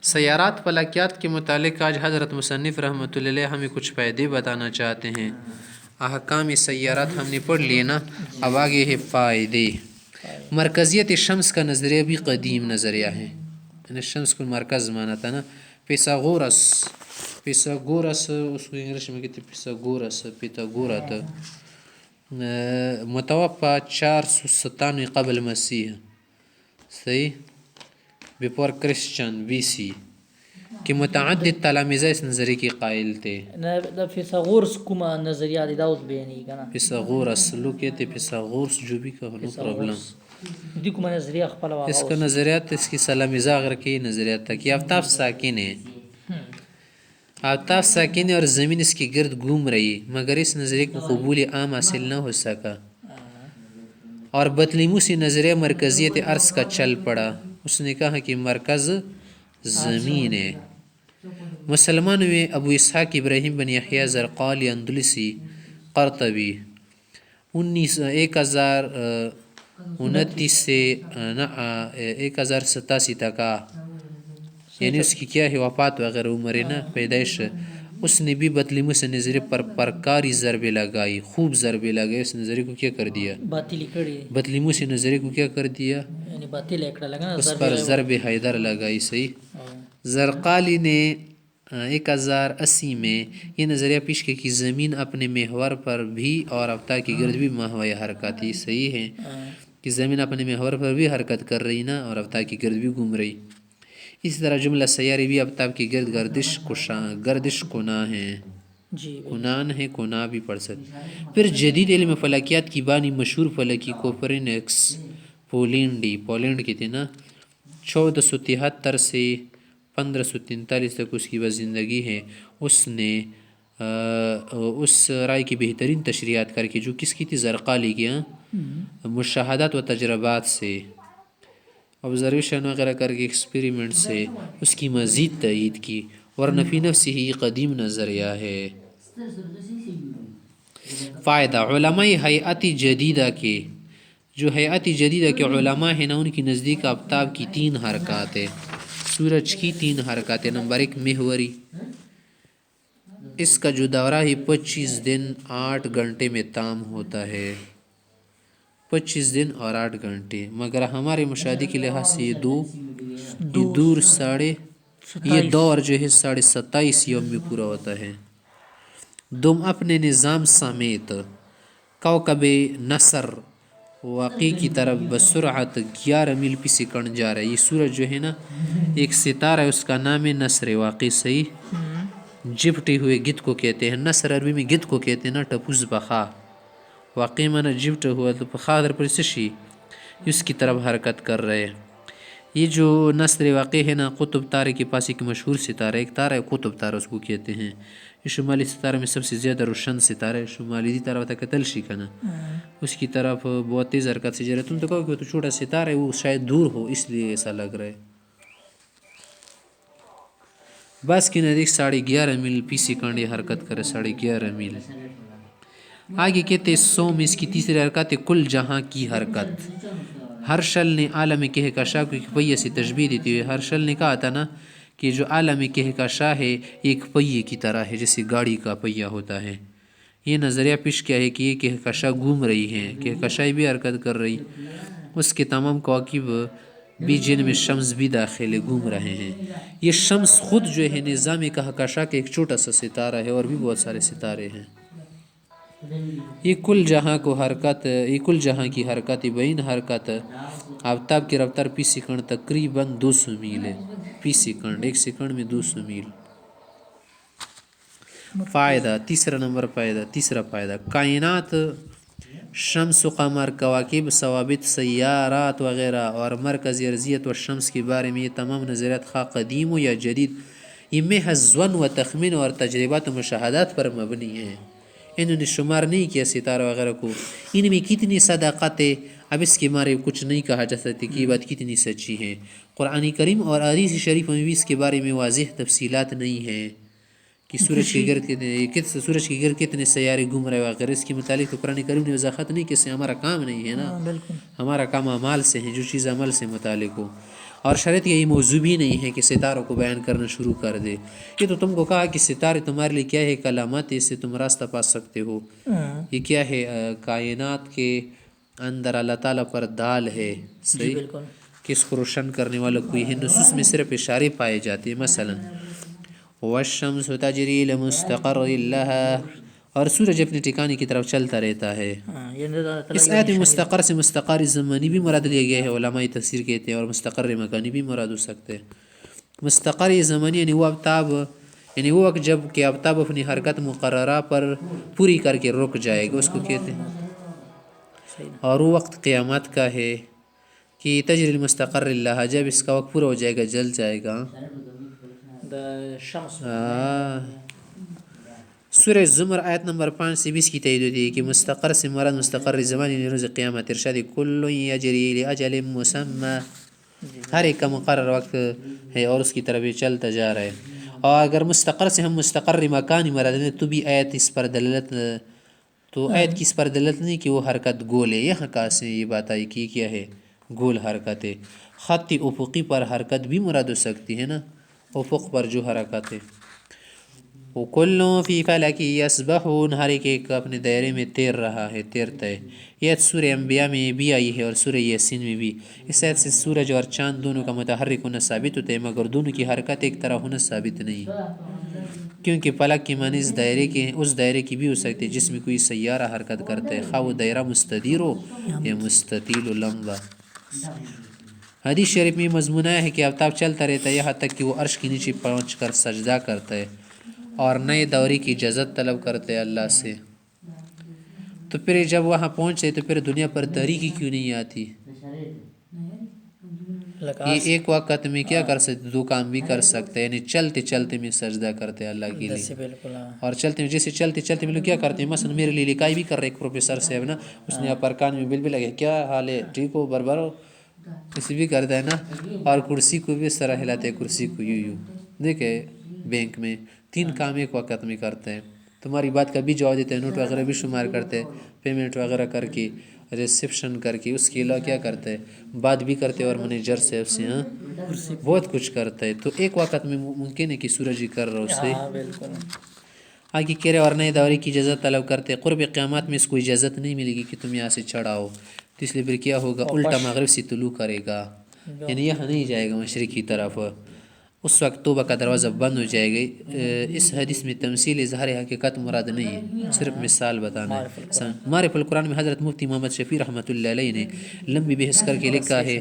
سیارات فلکیات کے متعلق آج حضرت مصنف رحمۃ اللہ علیہ ہمیں کچھ فائدے بتانا چاہتے ہیں۔ احکام سیارات ہم نے پڑھ لیے نا، اب آگے ہے فائدے۔ مرکزیت شمس کا نظریہ بھی قدیم نظریہ ہے، یعنی شمس کو مرکز مانا تھا نا۔ پیثاگورس اس کو انگلش میں کہتے پیتھاگورس متوفى 497 قبل مسیح، صحیح، بیفور کرسچن BC کہ متعدد تلامذہ اس نظریے کے قائل تھے۔ فیثاغورس کومه نظریه دی دا اوس بیانې کنه، پیثاگورس لوگ کہتے پیثاگورس جو بھی کہو نو پرابلم، دی کومه نظریه خپل واغ اس کا نظریات اس کی تلامذہ اگر کی نظریات تھا کہ آفتاب ساکن ہے، آفتاب ساکن ہے اور زمین اس کے گرد گھوم رہی، مگر اس نظریے کو قبول عام حاصل نہ ہو سکا اور بطلیموسی نظریہ مرکزیت عرض کا چل پڑا۔ اس نے کہا کہ مرکز زمین ہے۔ مسلمانوں میں ابو اسحاق ابراہیم بن یحییٰ زرقالی اندلسی قرطبی 1029 سے 1087 تک، یعنی اس کی کیا ہے وفات وغیرہ عمر نا پیدائش، اس نے بھی بطلیموس نظریے پر پرکاری ضربے لگائی، خوب ضربے لگائے، اس نظریے کو کیا کر دیا، باطل کړي، بطلیموس نظریے کو کیا کر دیا، یعنی باطل کړه لگا اس پر ضرب حیدر لگائی، صحیح۔ زرقالی نے 1080 میں یہ نظریہ پیش کیا کہ زمین اپنے محور پر بھی اور آفتاب کی گرد بھی ماہوائے حرکت ہی، صحیح ہے کہ زمین اپنے محور پر بھی حرکت کر رہی نا اور آفتاب کی گرد بھی گھوم رہی۔ اسی طرح جملہ سیارے بھی آفتاب کی گرد گردش کنا ہیں، کنان ہے، کنا بھی پڑھ سکتے۔ پھر جدید علم فلکیات کی بانی مشہور فلکی کوپرنکس پولینڈ کی تھی نا، 1473 سے 1543 تک اس کی زندگی ہے۔ اس نے اس رائے کی بہترین تشریحات کر کے جو کس کی تھی، زرقالی کی، مشاہدات و تجربات سے، آبزرویشن وغیرہ کر کے، ایکسپیریمنٹ سے اس کی مزید تائید کی، ورنہ فی نفسی ہی قدیم نظریہ ہے۔ فائدہ، علماء حیات جدیدہ کے جو حیات جدیدہ کے علماء ہیں نا، ان کی نزدیک آفتاب کی 3 حرکات ہے، سورج کی 3 حرکات ہے۔ نمبر 1 محوری، اس کا جو دورہ ہے 25 دن 8 گھنٹے میں تام ہوتا ہے، 25 دن اور 8 گھنٹے، مگر ہمارے مشاہدے کے لحاظ سے یہ دور جو ہے 27.5 یوم میں پورا ہوتا ہے۔ دوم اپنے نظام سمیت کوکب نصر واقعی کی طرف بسرعت 11 میل فی سیکنڈ جا رہا ہے۔ یہ سورج جو ہے نا ایک ستارہ ہے، اس کا نام ہے نصر واقعی، صحیح، جپٹے ہوئے گدھ کو کہتے ہیں، نصر عربی میں گدھ کو کہتے ہیں نا، ٹپوز بخا، واقعی مانا جپٹ ہوا تو خادر پر سشی اس کی طرف حرکت کر رہے ہیں۔ یہ جو نصر واقع ہے نا، قطب تارے کے پاس ایک مشہور ستارہ، ایک تارہ ہے قطب تارہ اس کو کہتے ہیں، یہ شمالی ستارہ میں سب سے زیادہ روشن ستارہ ہے، شمالی دی طرف تک تلشی کا نا، اس کی طرف بہت تیز حرکت سے جا رہا ہے۔ تم تو کہو کہ وہ تو چھوٹا ستارہ ہے، وہ شاید دور ہو اس لیے ایسا لگ رہا ہے۔ بس کی نزدیک 11.5 میل فی سیکنڈ یہ حرکت کرے، 11.5 میل۔ آگے کہتے سوم، اس کی تیسری حرکت ہے کل جہاں کی حرکت۔ ہرشل نے عالم کہکشاں کو ایک پہیے سے تشبیہ دیتی ہوئے، ہرشل نے کہا تھا نا کہ جو عالم کہکشاں ہے ایک پہیے کی طرح ہے، جیسے گاڑی کا پہیہ ہوتا ہے۔ یہ نظریہ پیش کیا ہے کہ یہ کہکشاں گھوم رہی ہیں، کہکشاں بھی حرکت کر رہی، اس کے تمام کواکب بھی جن میں شمس بھی داخل ہے گھوم رہے ہیں۔ یہ شمس خود جو ہے نظام کہکشاں کا ایک چھوٹا سا ستارہ ہے، اور بھی بہت سارے ستارے ہیں۔ یہ کل جہاں کی حرکت بین حرکت آفتاب کی رفتار فی سیکنڈ تقریباً 200 میل ہے، فی سیکنڈ، 1 سیکنڈ میں 200 میل۔ فائدہ، تیسرا فائدہ، کائنات، شمس و قمر، کواکب، ثوابت، سیارات وغیرہ اور مرکز ارضیت و شمس کے بارے میں یہ تمام نظریات خواہ قدیم ہو یا جدید، یہ محض ظن و تخمین اور تجربات و مشاہدات پر مبنی ہیں۔ انہوں نے شمار نہیں کیا ستارہ وغیرہ کو، ان میں کتنی صداقت ہے، اب اس کے بارے میں کچھ نہیں کہا جا سکتا کہ یہ بات کتنی سچی ہے۔ قرآن کریم اور حدیث شریف میں بھی اس کے بارے میں واضح تفصیلات نہیں ہیں کہ سورج کے گرد کتنے سورج کے گرد کتنے سیارے گھوم رہے وغیرہ، اس کے متعلق تو قرآن کریم نے وضاحت نہیں کہ اس سے ہمارا کام نہیں ہے نا، بالکل ہمارا کام اعمال سے ہے، جو چیز عمل سے متعلق ہو. اور شریعت کا یہ موضوع بھی نہیں ہے کہ ستاروں کو بیان کرنا شروع کر دے. یہ تو تم کو کہا کہ ستارے تمہارے لیے کیا ہے، کلامات، اس سے تم راستہ پا سکتے ہو. یہ کیا ہے، کائنات کے اندر اللہ تعالیٰ پر دال ہے، صحیح، بالکل کہ اس کو روشن کرنے والا کوئی ہے. نصوص میں صرف اشارے پائے جاتے ہیں، مثلا والشمس تجری لمستقر لها، اور سورج اپنے ٹھکانے کی طرف چلتا رہتا ہے. اس آیت میں مستقر سے مستقر زمانی بھی مراد لیا گیا ہے، علماء تفسیر کہتے ہیں، اور مستقر مکانی بھی مراد ہو سکتے ہیں. مستقر زمانی یعنی وہ آفتاب، یعنی وہ وقت جب کہ آفتاب اپنی حرکت مقررہ پر پوری کر کے رک جائے گا، اس کو کہتے ہیں. اور وہ وقت قیامت کا ہے کہ تجری المستقر اللہ، جب اس کا وقت پورا ہو جائے گا، جل جائے گا. سورہ زمر آیت نمبر 5 سے 20 کی تائید ہوتی ہے کہ مستقر سے مراد مستقر زمان یعنی روز قیامت. ارشاد کل یجری لاجل مسمى، ہر ایک کا مقرر وقت ہے اور اس کی طرف یہ چلتا جا رہا ہے. اور اگر مستقر سے ہم مستقر مکانی مراد ہے تو بھی آیت اس پر دلالت، تو آیت کی اس پر دلالت نہیں کہ وہ حرکت گول ہے. یہاں کہاں سے یہ بات آئی کہ کیا ہے، گول حرکت ہے. خط افقی پر حرکت بھی مراد ہو سکتی ہے نا، افق پر جو حرکت ہے. وَكُلٌّ فِي فَلَكٍ يَسْبَحُونَ، ہر ایک اپنے دائرے میں تیر رہا ہے، تیرتا ہے. یہ سورہ انبیاء میں بھی آئی ہے اور سورہ یاسین میں بھی. اس آیت سے سورج اور چاند دونوں کا متحرک ہونا ثابت ہوتا ہے، مگر دونوں کی حرکت ایک طرح ہونا ثابت نہیں، کیونکہ فلک کی معنی اس دائرے کی بھی ہو سکتی ہے جس میں کوئی سیارہ حرکت کرتا ہے، خواہ وہ دائرہ مستدیر ہو یا مستطیل و لمبا. حدیث شریف میں مضمون ہے کہ آفتاب چلتا رہتا ہے یہاں تک کہ وہ عرش کے نیچے پہنچ کر سجدہ کرتا ہے اور نئے دورے کی اجازت طلب کرتے ہیں اللہ سے. تو پھر جب وہاں پہنچے تو پھر دنیا پر تحریکی کیوں نہیں آتی؟ یہ ایک وقت میں کیا کر سکتے، دو کام بھی کر سکتے، یعنی چلتے چلتے میں سجدہ کرتے ہیں اللہ کے لیے. اور چلتے میں جیسے چلتے چلتے میں لوگ کیا کرتے ہیں، مثلا میرے لیے لکھائی بھی کر رہے ایک پروفیسر صاحب نا، اس نے پر کان میں بل بھی لگے، کیا حال ہے، ٹھیک ہو، بربر ہو، اسے بھی کرتا ہے نا. اور کرسی کو بھی اس طرح ہلاتے ہیں، کرسی کو یوں دیکھے. بینک میں 3 کام ایک وقت میں کرتے ہیں. تمہاری بات کا بھی جواب دیتے ہیں، نوٹ وغیرہ بھی شمار کرتے ہیں، پیمنٹ وغیرہ کر کے، ریسیپشن کر کے، اس کے علاوہ کیا کرتے ہیں، بات بھی کرتے ہیں اور منیجر سے اس سے بہت کچھ کرتا ہے. تو ایک وقت میں ممکن ہے کہ سورج ہی کر رہا اس سے آگے کہہ رہے. اور نئے دورے کی اجازت طلب کرتے ہیں. قرب قیامت میں اس کو اجازت نہیں ملے گی کہ تم یہاں سے چڑھاؤ، تو اس لیے پھر کیا ہوگا، الٹا مغرب سے طلوع کرے گا، یعنی یہاں نہیں جائے گا مشرق کی طرف. اس وقت توبہ کا دروازہ بند ہو جائے گا. اس حدیث میں تمثیل اظہار حقیقت مراد نہیں ہے، صرف مثال بتانا ہے. معرف القرآن میں حضرت مفتی محمد شفیع رحمۃ اللہ علیہ نے لمبی بحث کر کے لکھا ہے